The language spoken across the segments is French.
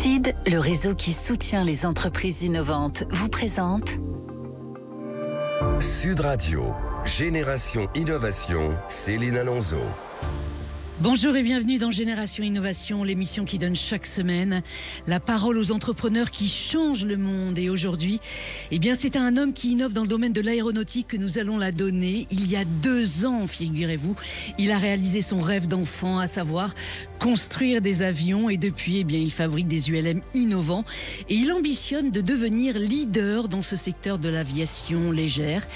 SID, le réseau qui soutient les entreprises innovantes, vous présente Sud Radio, Génération Innovation, Céline Alonso. Bonjour et bienvenue dans Génération Innovation, l'émission qui donne chaque semaine la parole aux entrepreneurs qui changent le monde. Et aujourd'hui, c'est un homme qui innove dans le domaine de l'aéronautique que nous allons la donner. Il y a 2 ans, figurez-vous, il a réalisé son rêve d'enfant, à savoir construire des avions. Et depuis, il fabrique des ULM innovants. Et il ambitionne de devenir leader dans ce secteur de l'aviation légère.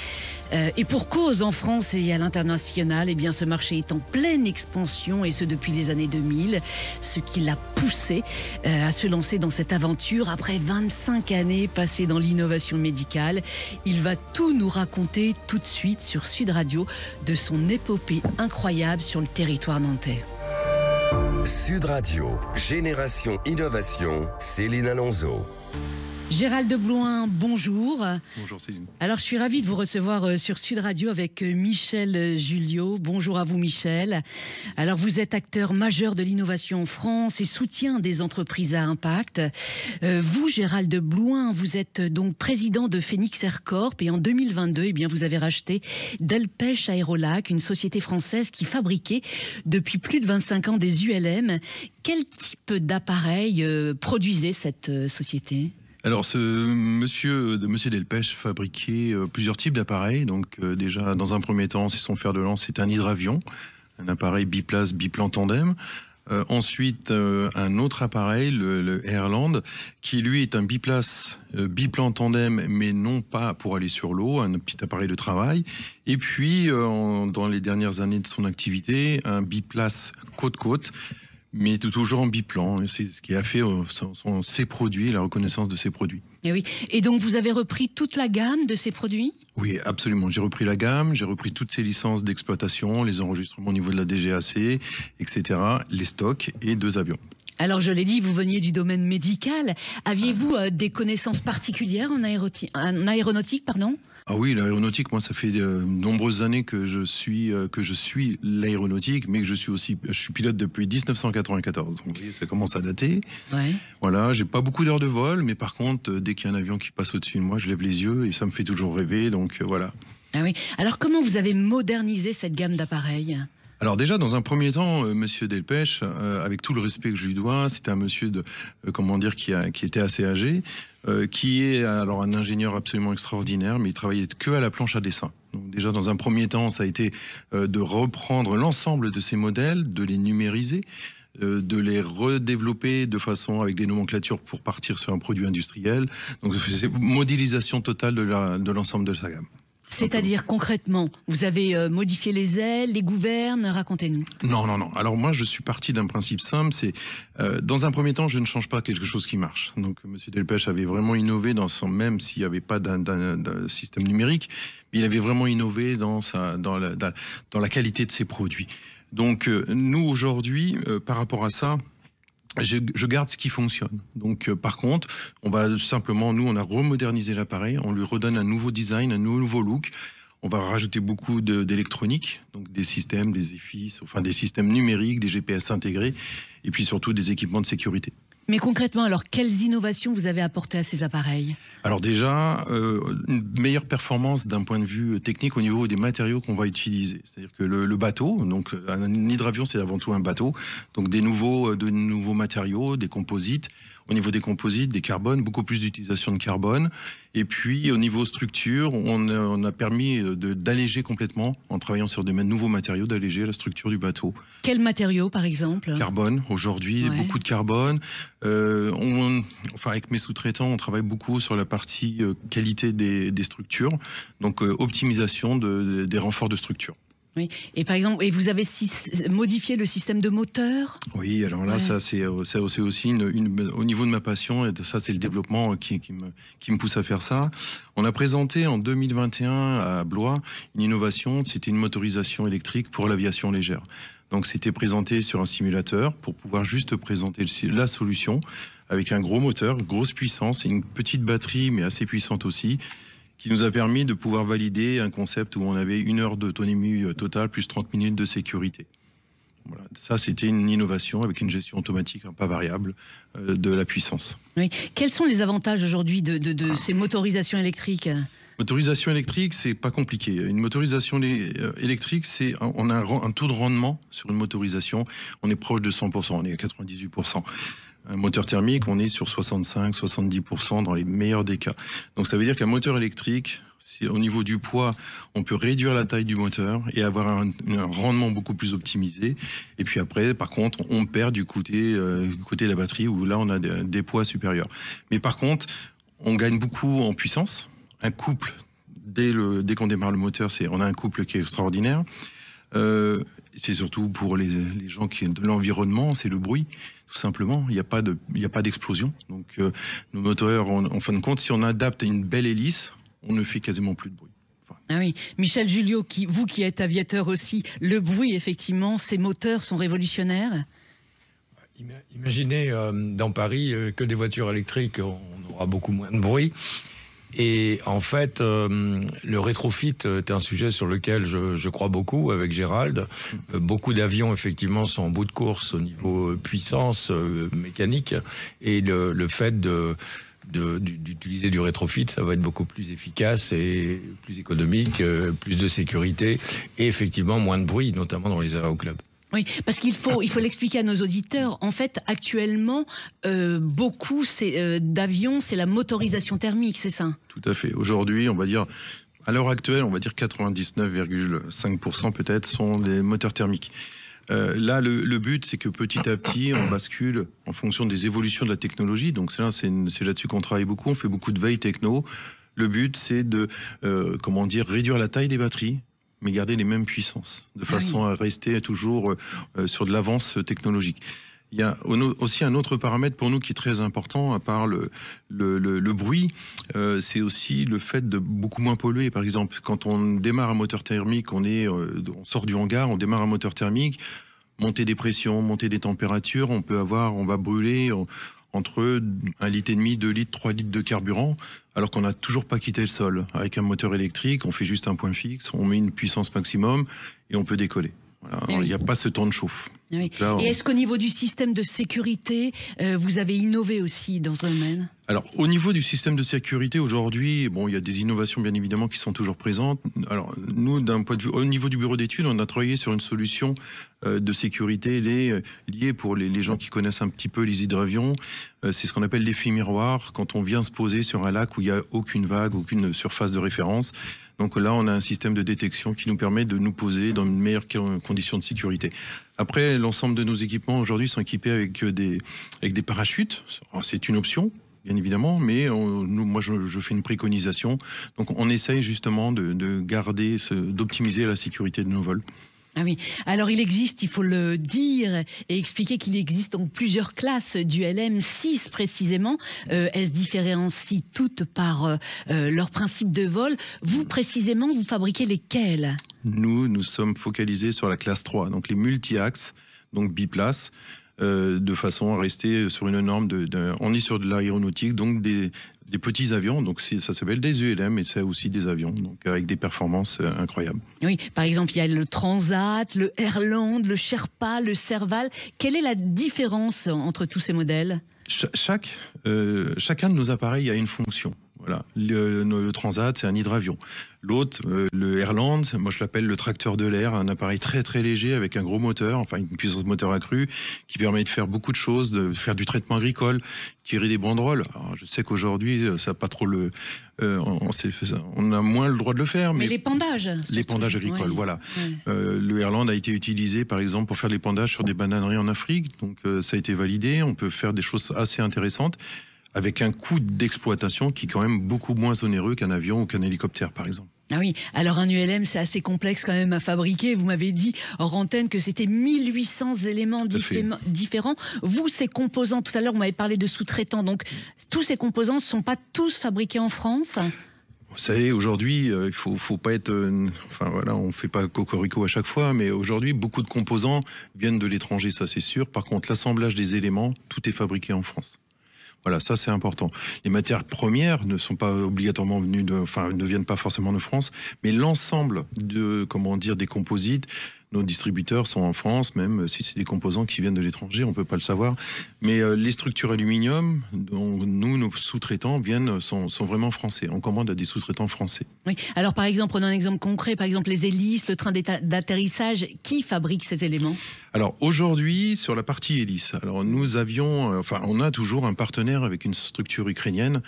Et pour cause, en France et à l'international, ce marché est en pleine expansion, et ce depuis les années 2000, ce qui l'a poussé à se lancer dans cette aventure. Après 25 années passées dans l'innovation médicale, il va tout nous raconter tout de suite sur Sud Radio de son épopée incroyable sur le territoire nantais. Sud Radio, Génération Innovation, Céline Alonso. Gérald de Blois, bonjour. Bonjour Céline. Alors je suis ravie de vous recevoir sur Sud Radio avec Michel Julliot. Bonjour à vous Michel. Alors vous êtes acteur majeur de l'innovation en France et soutien des entreprises à impact. Vous Gérald de Blois, vous êtes donc président de Phoenix Air Corp et en 2022 vous avez racheté Delpech Aérolac, une société française qui fabriquait depuis plus de 25 ans des ULM. Quel type d'appareil produisait cette société ? Alors, monsieur Delpech fabriquait plusieurs types d'appareils. Donc, déjà, dans un premier temps, c'est son fer de lance, c'est un hydravion, un appareil biplace, biplan tandem. Ensuite, un autre appareil, le Airland, qui lui est un biplace, biplan tandem, mais non pas pour aller sur l'eau, un petit appareil de travail. Et puis, dans les dernières années de son activité, un biplace côte-côte, mais toujours en biplan. C'est ce qui a fait ses produits, la reconnaissance de ses produits. Et oui. Et donc vous avez repris toute la gamme de ces produits ? Oui, absolument. J'ai repris la gamme, j'ai repris toutes ces licences d'exploitation, les enregistrements au niveau de la DGAC, etc., les stocks et 2 avions. Alors je l'ai dit, vous veniez du domaine médical. Aviez-vous des connaissances particulières en aéronautique, pardon ? Ah oui, l'aéronautique, moi, ça fait de nombreuses années que je suis l'aéronautique, mais que je suis pilote depuis 1994. Donc, vous voyez, ça commence à dater. Ouais. Voilà, j'ai pas beaucoup d'heures de vol, mais par contre, dès qu'il y a un avion qui passe au-dessus de moi, je lève les yeux et ça me fait toujours rêver. Donc, voilà. Ah oui. Alors, comment vous avez modernisé cette gamme d'appareils ? Alors déjà, dans un premier temps, monsieur Delpech, avec tout le respect que je lui dois, c'était un monsieur qui était assez âgé, qui est alors un ingénieur absolument extraordinaire, mais il travaillait que à la planche à dessin. Donc déjà, dans un premier temps, ça a été de reprendre l'ensemble de ces modèles, de les numériser, de les redévelopper de façon avec des nomenclatures pour partir sur un produit industriel. Donc c'est modélisation totale de l'ensemble de sa gamme. C'est-à-dire concrètement, vous avez modifié les ailes, les gouvernes, racontez-nous. Non. Alors moi, je suis parti d'un principe simple, c'est dans un premier temps, je ne change pas quelque chose qui marche. Donc monsieur Delpech avait vraiment innové même s'il n'y avait pas d'un système numérique, mais il avait vraiment innové dans la qualité de ses produits. Donc nous aujourd'hui, par rapport à ça, je garde ce qui fonctionne. Donc, par contre, on a remodernisé l'appareil, on lui redonne un nouveau design, un nouveau look. On va rajouter beaucoup d'électronique, donc des systèmes, des EFIS, des systèmes numériques, des GPS intégrés, et puis surtout des équipements de sécurité. Mais concrètement, alors, quelles innovations vous avez apportées à ces appareils ? Alors déjà, une meilleure performance d'un point de vue technique au niveau des matériaux qu'on va utiliser. C'est-à-dire que le bateau, donc un hydravion, c'est avant tout un bateau, donc de nouveaux matériaux, des composites. Au niveau des composites, des carbones, beaucoup plus d'utilisation de carbone. Et puis, au niveau structure, on a permis d'alléger complètement, en travaillant sur des nouveaux matériaux, d'alléger la structure du bateau. Quels matériaux, par exemple ? Carbone, aujourd'hui, beaucoup de carbone. Avec mes sous-traitants, on travaille beaucoup sur la partie qualité des structures, donc optimisation des renforts de structure. Oui. Et par exemple, vous avez modifié le système de moteur ? Oui, alors là, ça c'est aussi au niveau de ma passion, et ça c'est le développement qui me pousse à faire ça. On a présenté en 2021 à Blois une innovation, c'était une motorisation électrique pour l'aviation légère. Donc c'était présenté sur un simulateur pour pouvoir juste présenter la solution avec un gros moteur, grosse puissance et une petite batterie mais assez puissante aussi, qui nous a permis de pouvoir valider un concept où on avait 1 heure d'autonomie totale plus 30 minutes de sécurité. Voilà. Ça, c'était une innovation avec une gestion automatique, pas variable, de la puissance. Oui. Quels sont les avantages aujourd'hui de ces motorisations électriques ? Motorisation électrique, c'est pas compliqué. Une motorisation électrique, on a un taux de rendement sur une motorisation, on est proche de 100%, on est à 98%. Un moteur thermique, on est sur 65-70% dans les meilleurs des cas. Donc ça veut dire qu'un moteur électrique, au niveau du poids, on peut réduire la taille du moteur et avoir un rendement beaucoup plus optimisé. Et puis après, par contre, on perd du côté de la batterie où là, on a des poids supérieurs. Mais par contre, on gagne beaucoup en puissance. Un couple, dès qu'on démarre le moteur, on a un couple qui est extraordinaire. C'est surtout pour les gens de l'environnement, c'est le bruit. Tout simplement, il n'y a pas d'explosion. Donc, nos moteurs, en fin de compte, si on adapte une belle hélice, on ne fait quasiment plus de bruit. Enfin. Ah oui, Michel Julliot, vous qui êtes aviateur aussi, le bruit, effectivement, ces moteurs sont révolutionnaires. Imaginez dans Paris que des voitures électriques, on aura beaucoup moins de bruit. Et en fait, le rétrofit est un sujet sur lequel je crois beaucoup avec Gérald. Beaucoup d'avions, effectivement, sont en bout de course au niveau puissance mécanique. Et le fait d'utiliser du rétrofit, ça va être beaucoup plus efficace et plus économique, plus de sécurité et effectivement moins de bruit, notamment dans les aéroclubs. Oui, parce qu'il faut l'expliquer à nos auditeurs. En fait, actuellement, beaucoup d'avions, c'est la motorisation thermique, c'est ça? Tout à fait. Aujourd'hui, on va dire, à l'heure actuelle, on va dire 99,5% peut-être sont des moteurs thermiques. Là, le but, c'est que petit à petit, on bascule en fonction des évolutions de la technologie. Donc c'est là-dessus qu'on travaille beaucoup. On fait beaucoup de veille techno. Le but, c'est de, réduire la taille des batteries, mais garder les mêmes puissances, de façon à rester toujours sur de l'avance technologique. Il y a aussi un autre paramètre pour nous qui est très important, à part le bruit, c'est aussi le fait de beaucoup moins polluer. Par exemple, quand on démarre un moteur thermique, on sort du hangar, on démarre un moteur thermique, montée des pressions, montée des températures, on va brûler entre 1,5 litre, 2 litres, 3 litres de carburant, alors qu'on n'a toujours pas quitté le sol. Avec un moteur électrique, on fait juste un point fixe, on met une puissance maximum et on peut décoller. Voilà. Il n'y a pas ce temps de chauffe. Oui. Là, et est-ce qu'au niveau du système de sécurité, vous avez innové aussi dans ce domaine? Alors, au niveau du système de sécurité, aujourd'hui, il y a des innovations, bien évidemment, qui sont toujours présentes. Alors, nous, d'un point de vue, au niveau du bureau d'études, on a travaillé sur une solution de sécurité liée pour les gens qui connaissent un petit peu les hydravions. C'est ce qu'on appelle l'effet miroir, quand on vient se poser sur un lac où il n'y a aucune vague, aucune surface de référence. Donc là, on a un système de détection qui nous permet de nous poser dans une meilleure condition de sécurité. Après, l'ensemble de nos équipements aujourd'hui sont équipés avec des parachutes. C'est une option, bien évidemment, mais moi, je fais une préconisation. Donc, on essaye justement d'optimiser la sécurité de nos vols. Ah oui. Alors il existe, il faut le dire et expliquer qu'il existe donc plusieurs classes du LM6 précisément. Elles se différencient toutes par leur principe de vol. Vous précisément, vous fabriquez lesquelles? Nous sommes focalisés sur la classe 3, donc les multi-axes, donc biplace, de façon à rester sur une norme on est sur de l'aéronautique, donc des petits avions, donc ça s'appelle des ULM et c'est aussi des avions, donc avec des performances incroyables. Oui, par exemple, il y a le Transat, le Airland, le Sherpa, le Serval. Quelle est la différence entre tous ces modèles? Chacun de nos appareils a une fonction. Voilà. Le Transat, c'est un hydravion. L'autre, le Airland, moi je l'appelle le tracteur de l'air, un appareil très très léger avec un gros moteur, enfin une puissance moteur accrue, qui permet de faire beaucoup de choses, de faire du traitement agricole, tirer des banderoles. Alors, je sais qu'aujourd'hui, ça n'a pas trop on a moins le droit de le faire. Mais l'épandage. L'épandage agricole, oui. Voilà. Oui. Le Airland a été utilisé, par exemple, pour faire l'épandage sur des bananeries en Afrique. Donc ça a été validé. On peut faire des choses assez intéressantes, avec un coût d'exploitation qui est quand même beaucoup moins onéreux qu'un avion ou qu'un hélicoptère, par exemple. Ah oui, alors un ULM, c'est assez complexe quand même à fabriquer. Vous m'avez dit hors antenne que c'était 1800 éléments différents. Vous, ces composants, tout à l'heure, vous m'avez parlé de sous-traitants. Donc, tous ces composants ne sont pas tous fabriqués en France? Vous savez, aujourd'hui, il faut pas être... on fait pas cocorico à chaque fois, mais aujourd'hui, beaucoup de composants viennent de l'étranger, ça c'est sûr. Par contre, l'assemblage des éléments, tout est fabriqué en France. Voilà, ça c'est important. Les matières premières ne sont pas obligatoirement ne viennent pas forcément de France, mais l'ensemble des composites, Nos distributeurs sont en France, même si c'est des composants qui viennent de l'étranger, on ne peut pas le savoir. Mais les structures aluminium, dont nous, nos sous-traitants sont vraiment français. On commande à des sous-traitants français. Oui. Alors par exemple, prenons un exemple concret, par exemple les hélices, le train d'atterrissage, qui fabrique ces éléments? Alors aujourd'hui, sur la partie hélice, alors on a toujours un partenaire avec une structure ukrainienne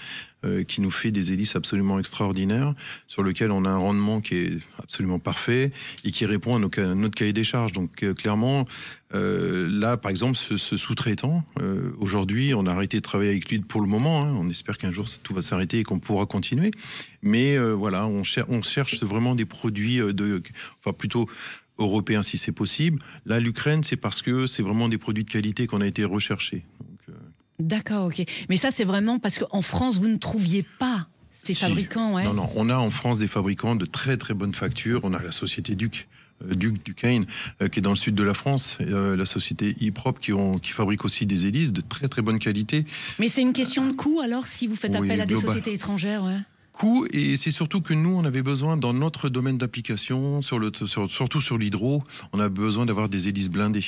qui nous fait des hélices absolument extraordinaires, sur lequel on a un rendement qui est absolument parfait et qui répond à notre cahier des charges. Donc clairement, là par exemple, ce sous-traitant, aujourd'hui on a arrêté de travailler avec lui pour le moment, hein. On espère qu'un jour tout va s'arrêter et qu'on pourra continuer. Mais voilà, on cherche vraiment des produits plutôt européens si c'est possible. Là, l'Ukraine, c'est parce que c'est vraiment des produits de qualité qu'on a été recherchés. D'accord, ok. Mais ça, c'est vraiment parce qu'en France, vous ne trouviez pas ces fabricants, ouais. Non, on a en France des fabricants de très très bonne facture. On a la société Duquesne, qui est dans le sud de la France, la société E-Prop qui fabrique aussi des hélices de très très bonne qualité. Mais c'est une question de coût alors, si vous faites appel à des sociétés étrangères, ouais. Et c'est surtout que nous, on avait besoin, dans notre domaine d'application, surtout sur l'hydro, on a besoin d'avoir des hélices blindées,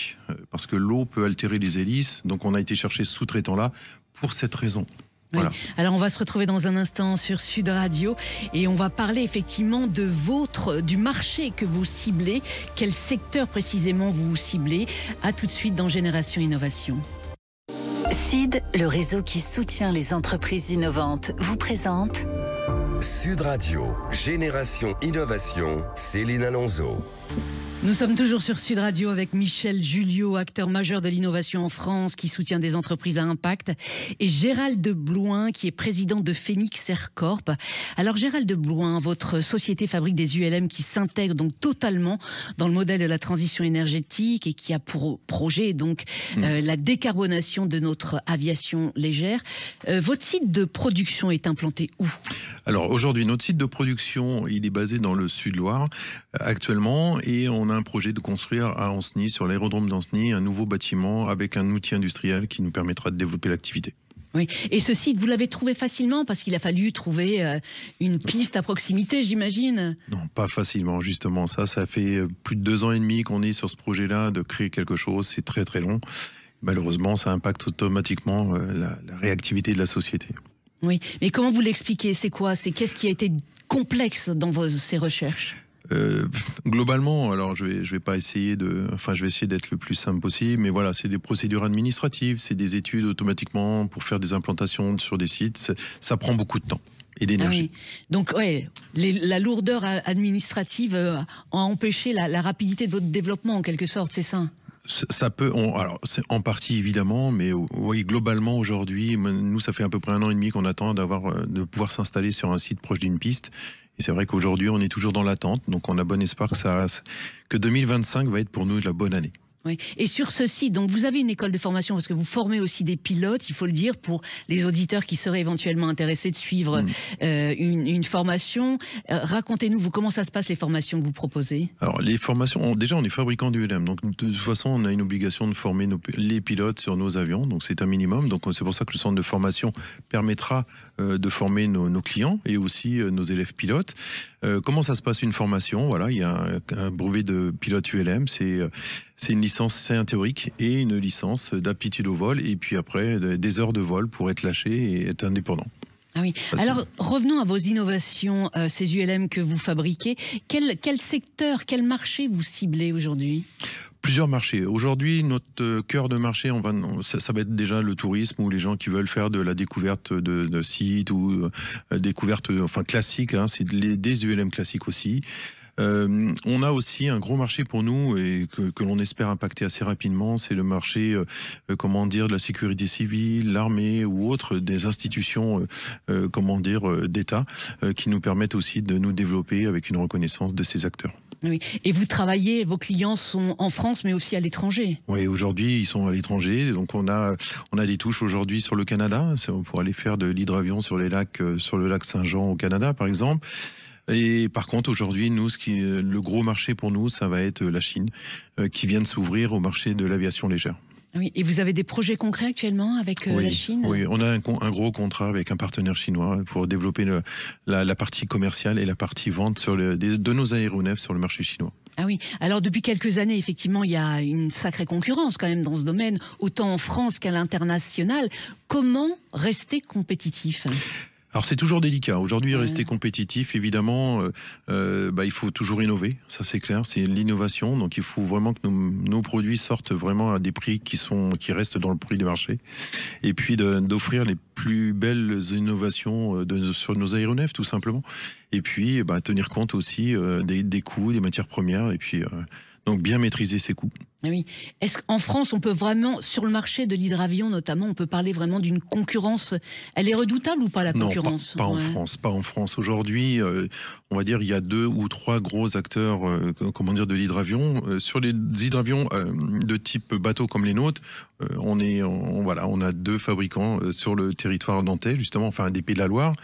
parce que l'eau peut altérer les hélices, donc on a été chercher ce sous-traitant-là pour cette raison. Oui. Voilà. Alors on va se retrouver dans un instant sur Sud Radio et on va parler effectivement du marché que vous ciblez, quel secteur précisément vous ciblez. À tout de suite dans Génération Innovation. SID, le réseau qui soutient les entreprises innovantes, vous présente Sud Radio, Génération Innovation, Céline Alonso. Nous sommes toujours sur Sud Radio avec Michel Julliot, acteur majeur de l'innovation en France qui soutient des entreprises à impact, et Gérald de Blouin qui est président de Phoenix Aircorp. Alors Gérald de Blouin, votre société fabrique des ULM qui s'intègrent donc totalement dans le modèle de la transition énergétique et qui a pour projet donc la décarbonation de notre aviation légère. Votre site de production est implanté où? Alors aujourd'hui, notre site de production, il est basé dans le Sud-Loire actuellement, et on a un projet de construire à Ancenis, sur l'aérodrome d'Ancenis, un nouveau bâtiment avec un outil industriel qui nous permettra de développer l'activité. Oui. Et ce site, vous l'avez trouvé facilement parce qu'il a fallu trouver une piste à proximité, j'imagine? Non, pas facilement, justement. Ça fait plus de 2 ans et demi qu'on est sur ce projet-là, de créer quelque chose. C'est très très long. Malheureusement, ça impacte automatiquement la réactivité de la société. Oui, mais comment vous l'expliquez? C'est quoi? Qu'est-ce qui a été complexe dans ces recherches? Globalement, alors je vais pas essayer je vais essayer d'être le plus simple possible, mais voilà, c'est des procédures administratives, c'est des études automatiquement pour faire des implantations sur des sites, ça prend beaucoup de temps et d'énergie. Ah oui. Donc ouais, la lourdeur administrative a empêché la rapidité de votre développement en quelque sorte, c'est ça? Ça peut, alors c'est en partie évidemment, mais oui, globalement aujourd'hui, nous ça fait à peu près 1 an et demi qu'on attend de pouvoir s'installer sur un site proche d'une piste. Et c'est vrai qu'aujourd'hui on est toujours dans l'attente, donc on a bon espoir que 2025 va être pour nous la bonne année. Oui. Et sur ce site, donc vous avez une école de formation parce que vous formez aussi des pilotes, il faut le dire, pour les auditeurs qui seraient éventuellement intéressés de suivre une formation. Racontez-nous, comment ça se passe les formations que vous proposez? Alors les formations, déjà on est fabricant d'ULM, donc de toute façon on a une obligation de former les pilotes sur nos avions, donc c'est un minimum. Donc c'est pour ça que le centre de formation permettra de former nos clients et aussi nos élèves pilotes. Comment ça se passe une formation? Voilà, il y a un brevet de pilote ULM, c'est une licence théorique et une licence d'aptitude au vol, et puis après des heures de vol pour être lâché et être indépendant. Ah oui. Alors revenons à vos innovations, ces ULM que vous fabriquez. Quel secteur, quel marché vous ciblez aujourd'hui? Plusieurs marchés. Aujourd'hui, notre cœur de marché, ça va être déjà le tourisme, ou les gens qui veulent faire de la découverte de sites, ou découverte classique, hein, c'est des ULM classiques aussi. On a aussi un gros marché pour nous et que l'on espère impacter assez rapidement, c'est le marché de la sécurité civile, l'armée ou autres, des institutions d'État qui nous permettent aussi de nous développer avec une reconnaissance de ces acteurs. Oui. Et vous travaillez, vos clients sont en France mais aussi à l'étranger? Oui, aujourd'hui ils sont à l'étranger, donc on a des touches aujourd'hui sur le Canada, pour aller faire de l'hydravion sur le lac Saint-Jean au Canada par exemple. Et par contre, aujourd'hui, le gros marché pour nous, ça va être la Chine, qui vient de s'ouvrir au marché de l'aviation légère. Oui, et vous avez des projets concrets actuellement avec la Chine? Oui, on a un gros contrat avec un partenaire chinois pour développer la partie commerciale et la partie vente de nos aéronefs sur le marché chinois. Ah oui, alors depuis quelques années, effectivement, il y a une sacrée concurrence quand même dans ce domaine, autant en France qu'à l'international. Comment rester compétitif ? Alors c'est toujours délicat. Aujourd'hui, rester compétitif, évidemment, il faut toujours innover. Ça c'est clair, c'est l'innovation. Donc il faut vraiment que nos produits sortent vraiment à des prix qui restent dans le prix du marché. Et puis d'offrir les plus belles innovations sur nos aéronefs, tout simplement. Et puis tenir compte aussi des coûts, des matières premières. Et puis donc bien maîtriser ses coûts. Oui. Est-ce qu'en France, on peut vraiment, sur le marché de l'hydravion notamment, on peut parler vraiment d'une concurrence? Elle est redoutable ou pas, la concurrence? Non, pas en France. Pas en France. Aujourd'hui, on va dire, il y a 2 ou 3 gros acteurs de l'hydravion. Sur les hydravions de type bateau comme les nôtres, on a 2 fabricants sur le territoire nantais, justement, enfin des Pays de la Loire.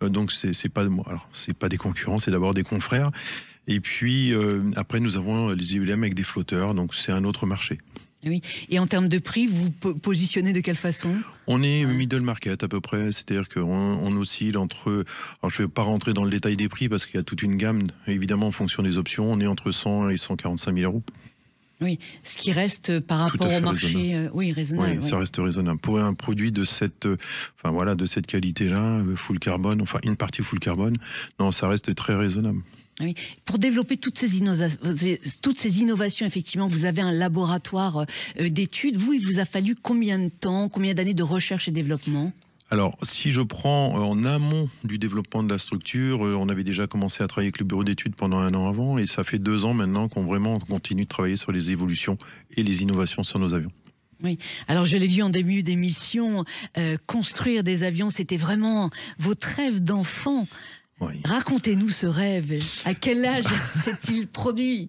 Donc c'est pas des concurrents, c'est d'abord des confrères. Et puis après nous avons les IULM avec des flotteurs, donc c'est un autre marché. Oui. Et en termes de prix, vous positionnez de quelle façon? On est middle market à peu près, c'est-à-dire qu'on oscille entre... Alors je ne vais pas rentrer dans le détail des prix parce qu'il y a toute une gamme, évidemment en fonction des options, on est entre 100 et 145 000 euros. Oui, ce qui reste par rapport au marché, raisonnable. Oui, ça reste raisonnable. Pour un produit de cette qualité-là, full carbone, enfin une partie full carbone, non, ça reste très raisonnable. Oui. Pour développer toutes ces innovations, effectivement, vous avez un laboratoire d'études. Vous, il vous a fallu combien de temps, combien d'années de recherche et développement? Alors, si je prends en amont du développement de la structure, on avait déjà commencé à travailler avec le bureau d'études pendant 1 an avant, et ça fait 2 ans maintenant qu'on continue de travailler sur les évolutions et les innovations sur nos avions. Oui, alors je l'ai dit en début d'émission, construire des avions, c'était vraiment votre rêve d'enfant. Oui. Racontez-nous ce rêve. À quel âge s'est-il produit?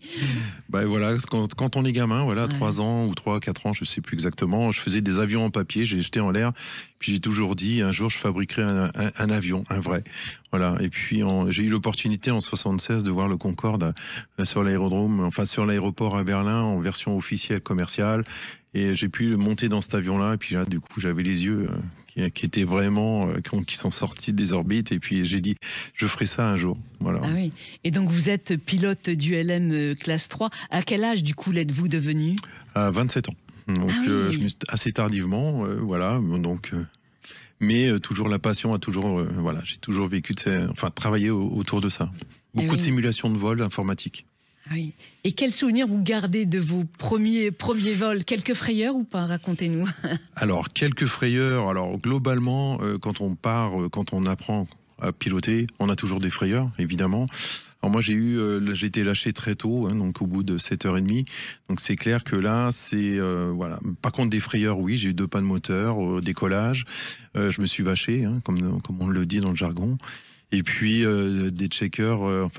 Voilà, quand on est gamin, 3 ans ou 3, 4 ans, je sais plus exactement, je faisais des avions en papier, j'ai jeté en l'air, puis j'ai toujours dit, un jour je fabriquerai un avion, un vrai. Voilà. Et puis j'ai eu l'opportunité en 76 de voir le Concorde sur l'aéroport à Berlin en version officielle commerciale, et j'ai pu monter dans cet avion-là, et puis là, du coup, j'avais les yeux qui étaient vraiment, qui sont sortis des orbites, et puis j'ai dit, je ferai ça un jour. Voilà. Ah oui. Et donc vous êtes pilote d'ULM classe 3. À quel âge, du coup, l'êtes-vous devenu? À 27 ans. Donc je me suis assez tardivement, donc... mais toujours la passion a toujours, j'ai toujours vécu, travaillé autour de ça. Beaucoup de simulations de vol informatique. Ah oui. Et quel souvenir vous gardez de vos premiers vols? Quelques frayeurs ou pas? Racontez-nous. Alors, quelques frayeurs. Alors, globalement, quand on apprend à piloter, on a toujours des frayeurs, évidemment. Alors moi, j'ai été lâché très tôt, donc au bout de 7h30. Donc c'est clair que là, Par contre, des frayeurs, oui, j'ai eu 2 pannes de moteur au décollage. Je me suis vaché, comme on le dit dans le jargon. Et puis des checkers,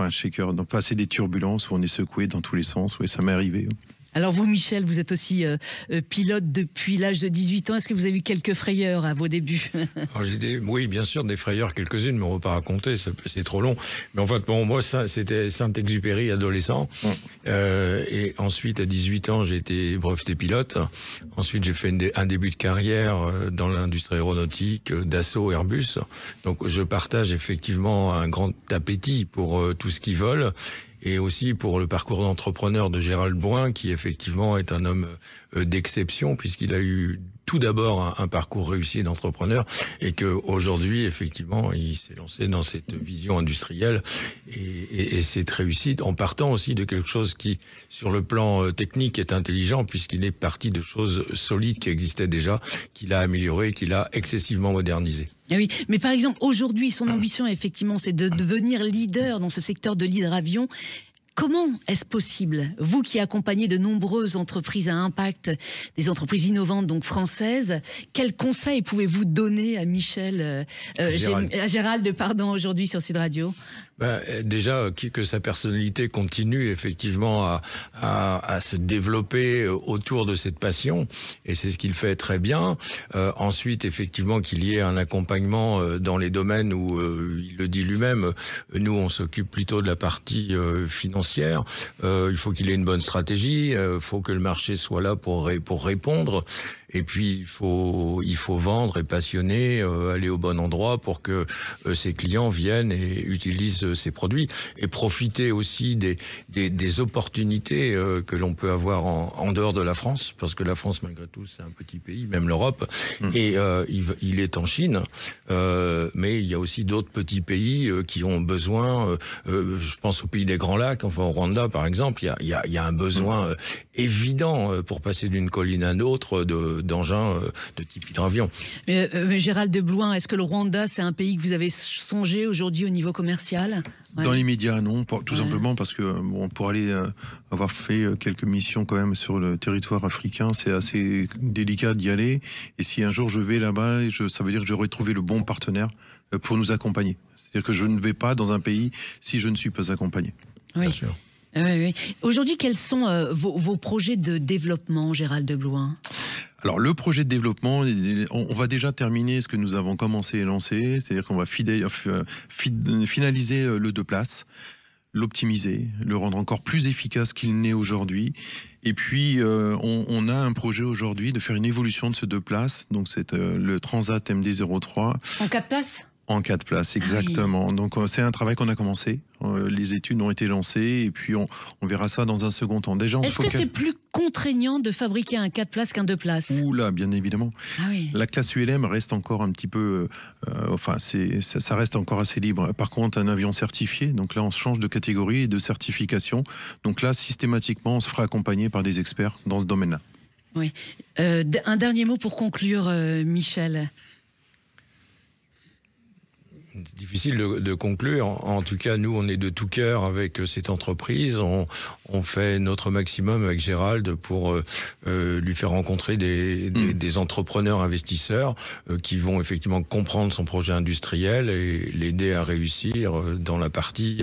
donc passer des turbulences où on est secoué dans tous les sens. Oui, ça m'est arrivé. Alors vous, Michel, vous êtes aussi pilote depuis l'âge de 18 ans. Est-ce que vous avez eu quelques frayeurs à vos débuts? Oui, bien sûr, des frayeurs, quelques-unes, mais on ne va pas raconter, c'est trop long. Mais en fait, moi, c'était Saint-Exupéry, adolescent. Et ensuite, à 18 ans, j'ai été breveté pilote. Ensuite, j'ai fait un début de carrière dans l'industrie aéronautique, Dassault, Airbus. Donc, je partage effectivement un grand appétit pour tout ce qui vole. Et aussi pour le parcours d'entrepreneur de Gérald Bouin, qui effectivement est un homme d'exception, puisqu'il a eu tout d'abord un parcours réussi d'entrepreneur, et qu'aujourd'hui, effectivement, il s'est lancé dans cette vision industrielle et cette réussite, en partant aussi de quelque chose qui, sur le plan technique, est intelligent, puisqu'il est parti de choses solides qui existaient déjà, qu'il a améliorées, qu'il a excessivement modernisées. Oui, mais par exemple, aujourd'hui, son ambition, effectivement, c'est de devenir leader dans ce secteur de l'hydravion. Comment est-ce possible? Vous qui accompagnez de nombreuses entreprises à impact, des entreprises innovantes, donc françaises, quels conseils pouvez-vous donner à Gérald, aujourd'hui sur Sud Radio? Déjà, que sa personnalité continue effectivement à se développer autour de cette passion, et c'est ce qu'il fait très bien. Ensuite, effectivement, qu'il y ait un accompagnement dans les domaines où, il le dit lui-même, nous on s'occupe plutôt de la partie financière. Il faut qu'il ait une bonne stratégie, il faut que le marché soit là pour répondre. Et puis il faut vendre et passionner, aller au bon endroit pour que ses clients viennent et utilisent ces produits et profiter aussi des opportunités que l'on peut avoir en dehors de la France, parce que la France, malgré tout, c'est un petit pays, même l'Europe, et il est en Chine, mais il y a aussi d'autres petits pays qui ont besoin, je pense au pays des Grands Lacs, enfin au Rwanda par exemple, il y a un besoin évident pour passer d'une colline à une autre d'engins de type hydravion. Gérald de Blouin, est-ce que le Rwanda, c'est un pays que vous avez songé aujourd'hui au niveau commercial? Dans l'immédiat, non, tout simplement parce que pour aller avoir fait quelques missions quand même sur le territoire africain, c'est assez délicat d'y aller. Et si un jour je vais là-bas, ça veut dire que j'aurai trouvé le bon partenaire pour nous accompagner. C'est-à-dire que je ne vais pas dans un pays si je ne suis pas accompagné. Oui. Bien sûr. Oui. Aujourd'hui, quels sont vos projets de développement, Gérald de Blouin? Alors le projet de développement, on va déjà terminer ce que nous avons commencé et lancé, c'est-à-dire qu'on va finaliser le 2 places, l'optimiser, le rendre encore plus efficace qu'il n'est aujourd'hui. Et puis on a un projet aujourd'hui de faire une évolution de ce 2 places, donc c'est le Transat MD-03. En 4 places? En 4 places, exactement. Ah oui. Donc c'est un travail qu'on a commencé. Les études ont été lancées et puis on verra ça dans un second temps. Déjà, est-ce que c'est plus contraignant de fabriquer un 4 places qu'un 2 places? Oula, bien évidemment. Ah oui. La classe ULM reste encore un petit peu... ça reste encore assez libre. Par contre, un avion certifié, donc là on change de catégorie et de certification. Donc là, systématiquement, on se fera accompagner par des experts dans ce domaine-là. Oui. Un dernier mot pour conclure, Michel. Difficile de conclure. En tout cas, nous, on est de tout cœur avec cette entreprise. On fait notre maximum avec Gérald pour lui faire rencontrer des entrepreneurs investisseurs qui vont effectivement comprendre son projet industriel et l'aider à réussir dans la partie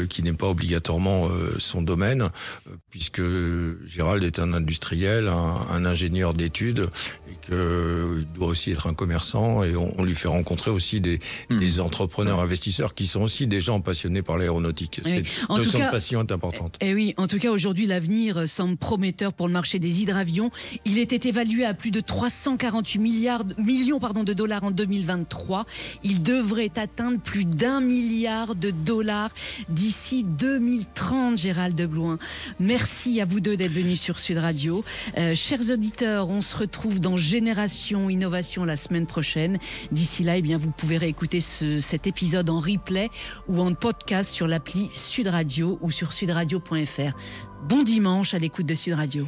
qui n'est pas obligatoirement son domaine, puisque Gérald est un industriel, un ingénieur d'études, et qu'il doit aussi être un commerçant, et on lui fait rencontrer aussi des entrepreneurs investisseurs qui sont aussi des gens passionnés par l'aéronautique. Oui. Cette notion de passion est importante. Et oui, en tout cas, aujourd'hui, l'avenir semble prometteur pour le marché des hydravions. Il était évalué à plus de 348 millions de dollars en 2023. Il devrait atteindre plus d'1 milliard de dollars d'ici 2030, Gérald de Blouin. Merci à vous deux d'être venus sur Sud Radio. Chers auditeurs, on se retrouve dans Génération Innovation la semaine prochaine. D'ici là, vous pouvez réécouter cet épisode en replay ou en podcast sur l'appli Sud Radio ou sur sudradio.fr. Bon dimanche à l'écoute de Sud Radio.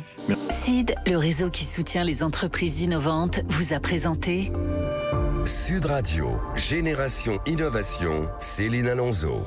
SID, le réseau qui soutient les entreprises innovantes, vous a présenté Sud Radio, Génération Innovation, Céline Alonso.